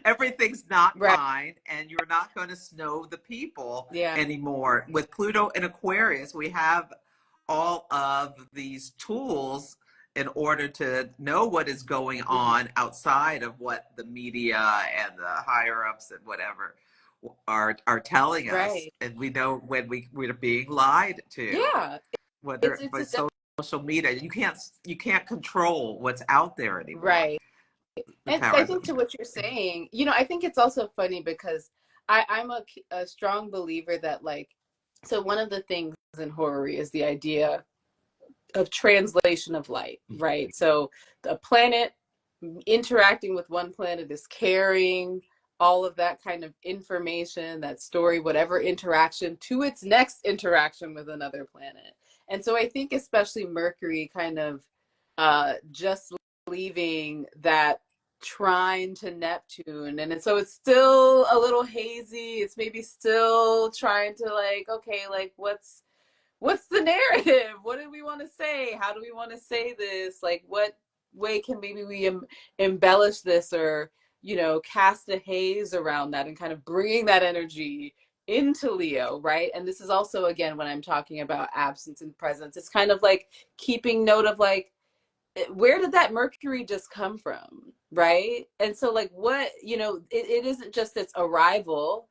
everything's not right, fine, and you're not going to snow the people yeah, anymore. With Pluto and Aquarius, we have all of these tools in order to know what is going on outside of what the media and the higher ups and whatever are telling us, right, and we know when we're being lied to, yeah, whether it's by a social media. You can't control what's out there anymore. right. The And I powers think of to what you're saying, you know, I think it's also funny because I'm a strong believer that, like, so one of the things in horary is the idea of translation of light, right? So the planet interacting with one planet is carrying all of that kind of information, that story, whatever interaction, to its next interaction with another planet. And so I think especially Mercury kind of just leaving that trine to Neptune. And so it's still a little hazy. It's maybe still trying to like, okay, like what's the narrative? What do we want to say? How do we want to say this? Like, what way can maybe we embellish this, or, you know, cast a haze around that and kind of bringing that energy into Leo, right? And this is also, again, when I'm talking about absence and presence, it's kind of like keeping note of like, where did that Mercury just come from? right? And so like what, it isn't just its arrival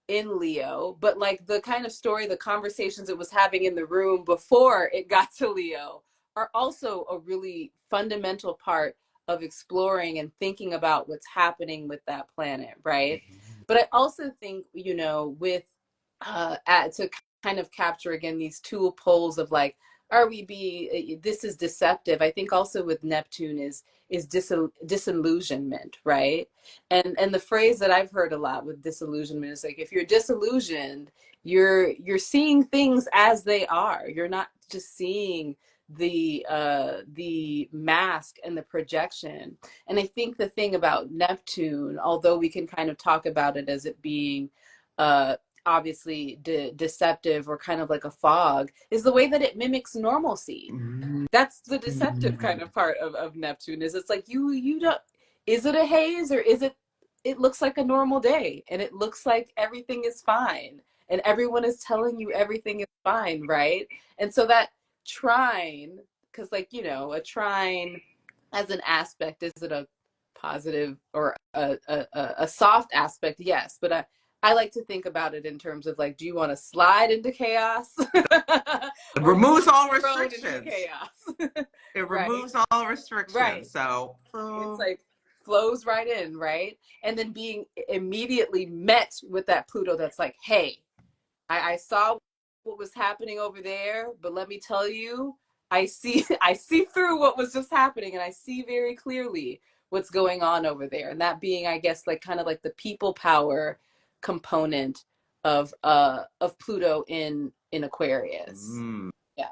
in Leo, but like the kind of story, the conversations it was having in the room before it got to Leo are also a really fundamental part of exploring and thinking about what's happening with that planet, right? But I also think, with to kind of capture again these two poles of like, are we be this is deceptive. I think also with Neptune is disillusionment, right? And the phrase that I've heard a lot with disillusionment is like, if you're disillusioned, you're seeing things as they are. You're not just seeing the mask and the projection. And I think the thing about Neptune, although we can kind of talk about it as it being uh obviously deceptive or kind of like a fog, is the way that it mimics normalcy. That's the deceptive kind of part of Neptune, is it's like you don't, is it a haze or is it looks like a normal day and it looks like everything is fine and everyone is telling you everything is fine, right? And so that trine, because like, a trine as an aspect, is it a positive or a soft aspect? Yes, but I like to think about it in terms of like, do you want to slide into chaos It or do you removes want to all be thrown into restrictions. chaos? It Right, removes all right. restrictions. So, It's like flows right in, right? And then being immediately met with that Pluto that's like, hey, I saw what was happening over there, but let me tell you, I see I see through what was just happening, and I see very clearly what's going on over there. And that being, I guess, like kind of like the people power component of Pluto in Aquarius. mm. Yeah.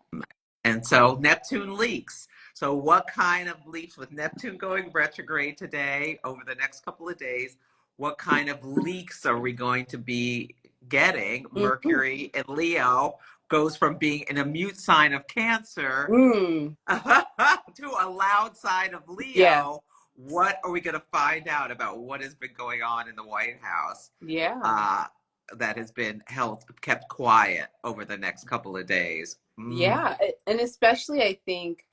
And so Neptune leaks. So, what kind of leaks with Neptune going retrograde today over the next couple of days? What kind of leaks are we going to be getting? Mm-hmm. Mercury in Leo goes from being an mute sign of Cancer Mm. to a loud sign of Yeah. Leo. What are we going to find out about what has been going on in the White House Yeah. uh, that has been kept quiet over the next couple of days? Yeah. And especially I think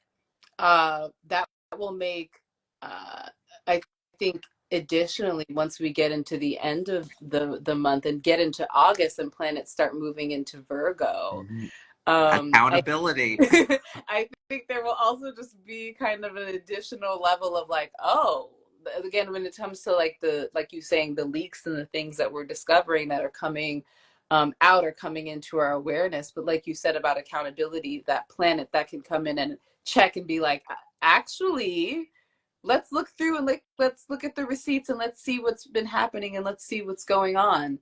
that will make I think additionally, once we get into the end of the month and get into August and planets start moving into Virgo, I Accountability. I think there will also just be kind of an additional level of like, oh, again, when it comes to like the, like you saying, the leaks and the things that we're discovering that are coming out or coming into our awareness. But like you said about accountability, that planet that can come in and check and be like, actually, let's look through and let's look at the receipts and let's see what's been happening and let's see what's going on.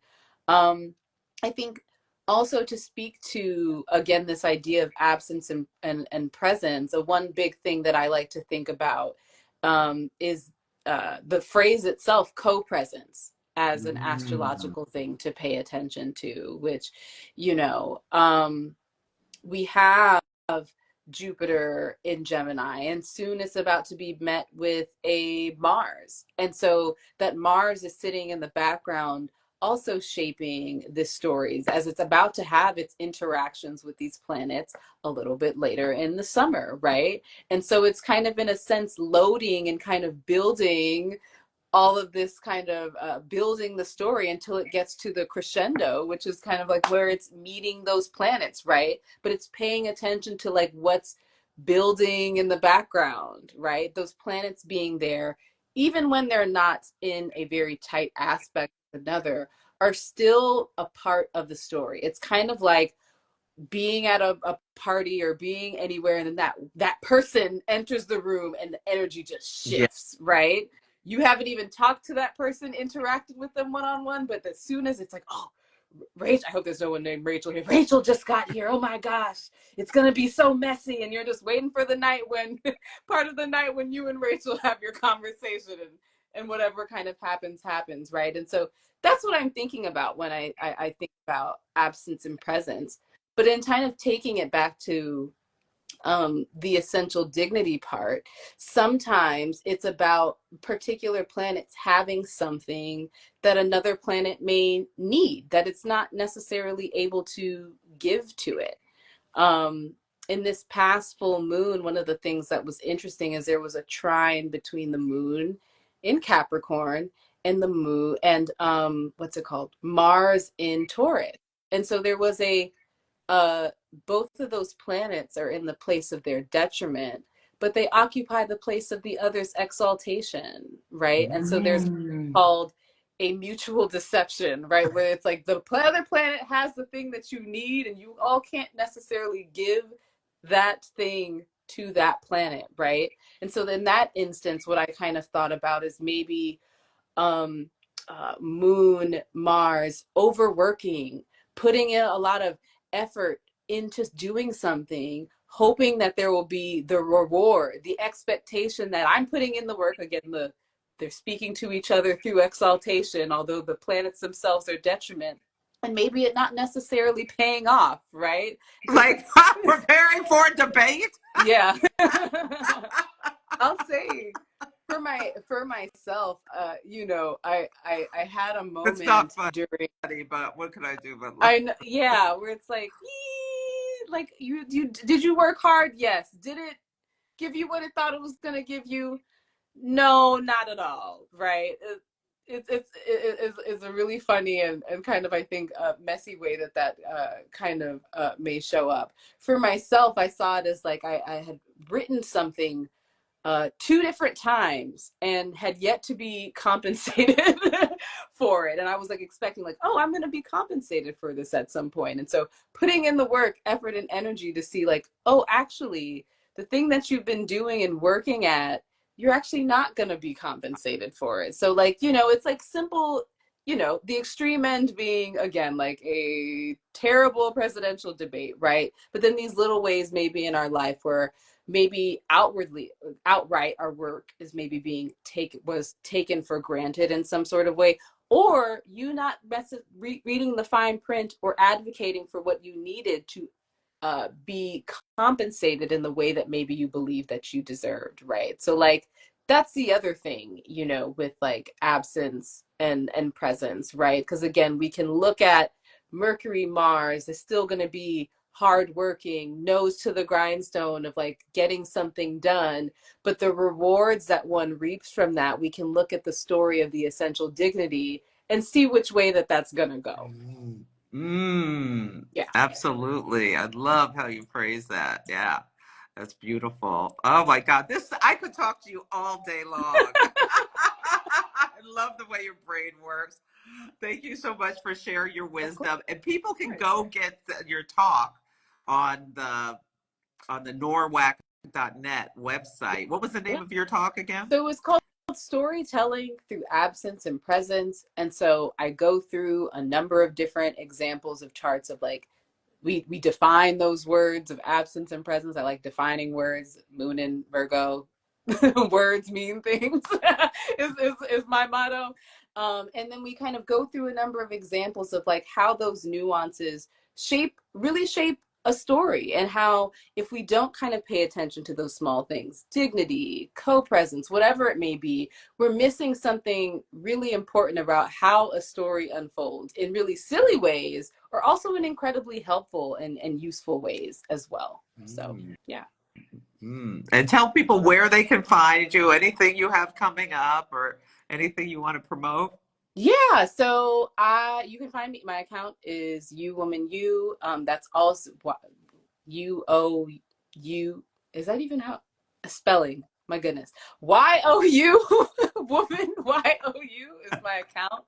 I think also to speak to again this idea of absence and presence, one big thing that I like to think about is the phrase itself, co-presence, as an Mm. astrological thing to pay attention to, which we have Jupiter in Gemini, and soon it's about to be met with a Mars. And so that Mars is sitting in the background, also shaping the stories as it's about to have its interactions with these planets a little bit later in the summer, right? And so it's kind of, in a sense, loading and kind of building all of this kind of building the story until it gets to the crescendo, which is kind of like where it's meeting those planets, right? But it's paying attention to like what's building in the background, right? Those planets being there, even when they're not in a very tight aspect of another, are still a part of the story. It's kind of like being at a party or being anywhere, and then that person enters the room and the energy just Yeah. shifts, right? You haven't even talked to that person, interacted with them one-on-one, but as soon as it's like, oh, Rachel, I hope there's no one named Rachel here. Rachel just got here. Oh my gosh, it's gonna be so messy, and you're just waiting for the night when part of the night when you and Rachel have your conversation, and whatever kind of happens, right? And so that's what I'm thinking about when I think about absence and presence. But in kind of taking it back to the essential dignity part, sometimes it's about particular planets having something that another planet may need that it's not necessarily able to give to it. Um, in this past full moon, one of the things that was interesting is there was a trine between the moon in Capricorn, and the moon, and what's it called? Mars in Taurus. And so there was a uh, both of those planets are in the place of their detriment, but they occupy the place of the other's exaltation, right? And so there's Mm. called a mutual deception, right? Where it's like the other planet has the thing that you need, and you all can't necessarily give that thing to that planet, right? And so in that instance, what I kind of thought about is maybe um, Moon, Mars, overworking, putting in a lot of effort into doing something, hoping that there will be the reward, the expectation that I'm putting in the work. Again, they're speaking to each other through exaltation, although the planets themselves are detriment. And maybe it not necessarily paying off, right? So Like preparing for a debate. yeah. I'll say for myself, I had a It's not moment during funny, but what can I do? But yeah, where it's like, like you did you work hard? Yes. Did it give you what it thought it was gonna give you? No, not at all. Right? It's a really funny and kind of, I think, messy way that kind of may show up. For myself, I saw it as like I had written something two different times and had yet to be compensated for it. And I was like expecting like, oh, I'm going to be compensated for this at some point. And so putting in the work, effort, and energy to see like, oh, actually, the thing that you've been doing and working at, you're actually not going to be compensated for it. So like, it's like simple, the extreme end being, again, like a terrible presidential debate, right? But then these little ways maybe in our life where maybe outright our work is maybe was taken for granted in some sort of way, or you not reading the fine print or advocating for what you needed to be compensated in the way that maybe you believe that you deserved, right? So like that's the other thing, with like absence and presence, right? Because again, we can look at Mercury, Mars is still going to be hardworking, nose to the grindstone of like getting something done. But the rewards that one reaps from that, we can look at the story of the essential dignity and see which way that's going to go. Mm, Yeah. absolutely. I love how you phrase that. Yeah, that's beautiful. Oh my God, I could talk to you all day long. I love the way your brain works. Thank you so much for sharing your Of course. wisdom. And people can go get your talk on the norwac.net website. What was the name Yeah. of your talk again? So it was called storytelling through absence and presence. And so I go through a number of different examples of charts of like we define those words of absence and presence. I like defining words. Moon and Virgo, words mean things is my motto. And then we kind of go through a number of examples of like how those nuances really shape a story, and how if we don't kind of pay attention to those small things, dignity, co-presence, whatever it may be, we're missing something really important about how a story unfolds in really silly ways, or also in incredibly helpful and useful ways as well. So Mm. yeah. Mm. And tell people where they can find you, anything you have coming up, or anything you want to promote. Yeah, so you can find me. My account is you woman you. That's also UOU. Is that even how spelling? My goodness. YOU woman YOU is my account.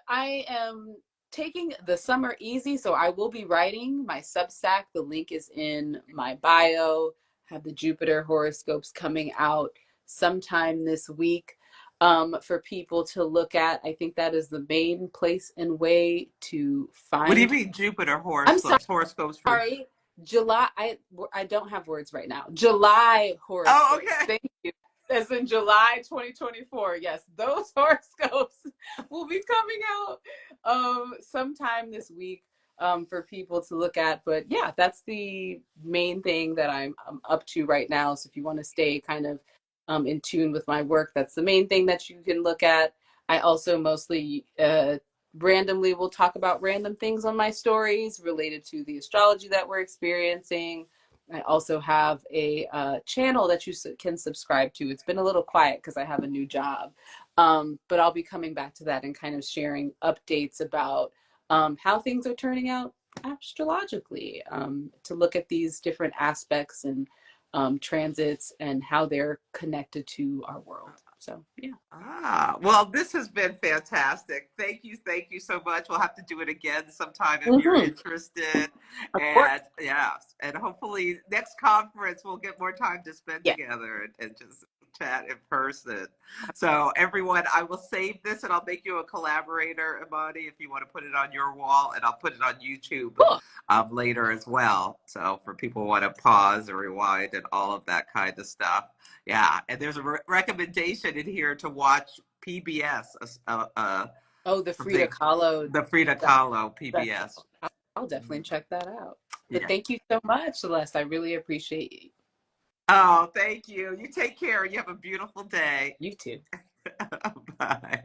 I am taking the summer easy, so I will be writing my Substack. The link is in my bio. Have the Jupiter horoscopes coming out sometime this week for people to look at. I think that is the main place and way to What do you find. mean Jupiter I'm horoscopes? Horoscopes for. sorry, July. I don't have words right now. July Oh, horoscopes. okay. Thank you. As in July 2024. Yes, those horoscopes will be coming out sometime this week for people to look at. But yeah, that's the main thing that I'm up to right now. So if you want to stay kind of in tune with my work, that's the main thing that you can look at. I also mostly randomly will talk about random things on my stories related to the astrology that we're experiencing. I also have a channel that you can subscribe to. It's been a little quiet because I have a new job, but I'll be coming back to that and kind of sharing updates about how things are turning out astrologically, to look at these different aspects and transits and how they're connected to our world. So, yeah. Well, this has been fantastic. Thank you so much. We'll have to do it again sometime if you're Mm-hmm. interested. Of course. And yes, and hopefully next conference we'll get more time to spend Yeah. together and just chat in person. So everyone, I will save this and I'll make you a collaborator, Imani, if you want to put it on your wall, and I'll put it on YouTube Cool. later as well. So for people who want to pause or rewind and all of that kind of stuff. Yeah, and there's a recommendation in here to watch PBS, Oh, the Frida something, Kahlo. the Frida That, Kahlo that's, PBS. I'll definitely check that out. But Yeah. thank you so much, Celeste. I really appreciate you. Oh, thank you. You take care. You have a beautiful day. You too. Bye.